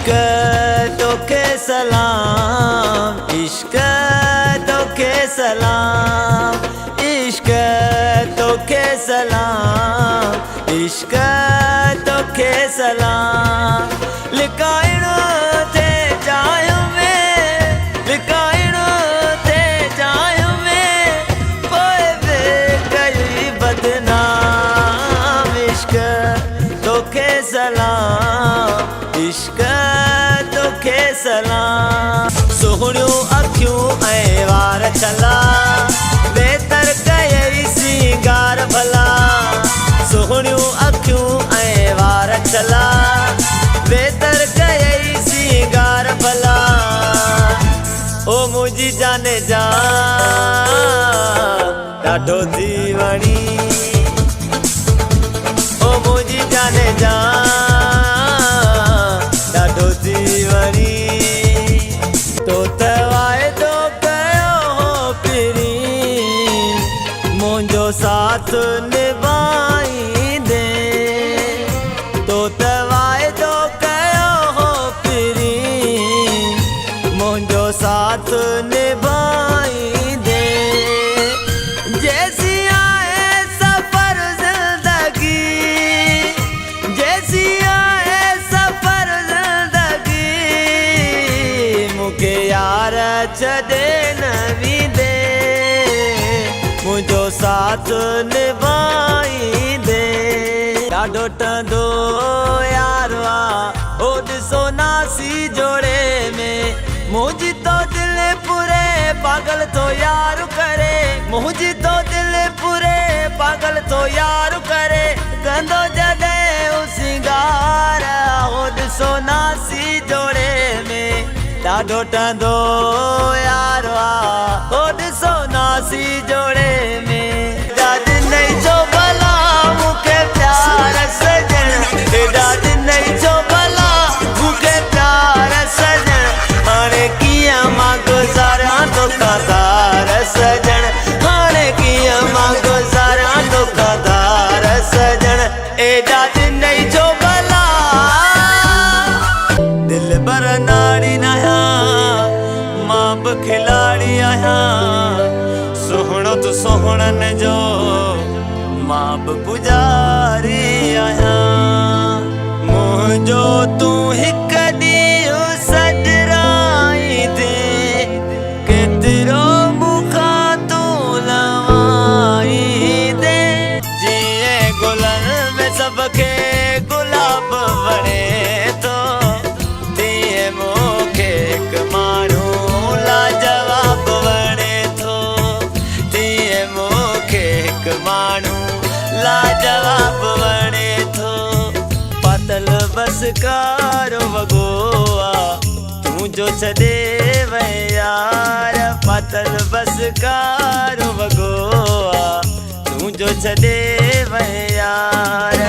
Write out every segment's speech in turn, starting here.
इश्क तोखे सलाम, इश्क तोखे सलाम, इश्क तोखे सलाम, इश्क तोखे सलाम। लिकाइणो थे जाय में, लिकाइणो थे जाय में, पोइ बि कई बदनाम। इश्क तोखे सलाम, इश्क तोखे सलाम। सोहणियूं अखियूं ऐं वार छला, बेहतर कयई सिंगार भला। सोहणियूं अखियूं ऐं वार छला, बेहतर कयई सिंगार भला। ओ मुंहिंजी जाने जा ॾाढो थी वणी, ओ मुंहिंजी जाने जा ॾाढो थी वणी। तो त वाइदो कयो हो पहिरीं, मुंहिंजो साथ निभाईंदे। तो त वाइदो कयो हो पहिरीं, मुंहिंजो साथ निभाईंदे। जैसी आए सफ़र ज़िंदगी, जैसी आए सफ़र ज़िंदगी, मूंखे यार छॾे न वेंदे, मुंहिंजो साथ निभाईंदे। ॾाढो टंदो यार ओ ॾिसो नासी जोड़े में, मुंहिंजी तो दिल पूरे पागल तो यार करे, मुंहिंजी तो दिल पूरे पागल तो यार करे। कंदो जॾहिं हू सिंगार ओ ॾिसो नासी जोड़े में, ॾाढो टंदो यार ओ ॾिसो नासी जोड़े में। ॾाढी नहीं जो भला मूंखे प्यार सजण, ॾाढी नहीं जो भला मूंखे प्यार सजण। हाणे कीअं मां गुज़ारियां तोखादार सजण, हाणे कीअं मां गुज़ारियां तोखादार सजण। ए ॾाढी नहीं जो भला दिल भर नाड़ी न आहियां, मां बि खिलाड़ी आहियां। सुहिणो तूं सुहिणनि जो, मां बि पुजारी आहियां। मुंहिंजो तूं हिकु ॾींहुं सॾराईंदे, केतिरो मूंखां तूं लवाईंदे। जीअं गुलनि में सभखे गुलाब वणे थो, तीअं मूंखे हिकु माण्हू लाजवाब वणे थो, तीअं मूंखे हिकु माण्हू लाजवाब वणे थो। पातल बस कारो वॻो तूं जो छॾे वई यार, पातल बस कारो वॻो तूं जो छॾे वई यार।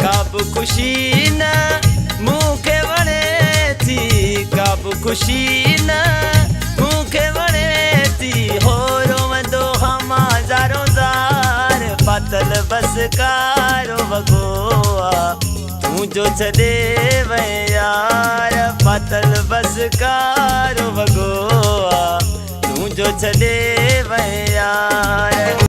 का बि ख़ुशी न मूंखे वणे थी, का बि ख़ुशी न मूंखे वणे थी। हो रोवंदो हमाज़ारो ज़ार, पातल बस कारो वॻो तूं जो छॾे वई यार, पातल बस कारो वॻो तूं जो छॾे वई यार।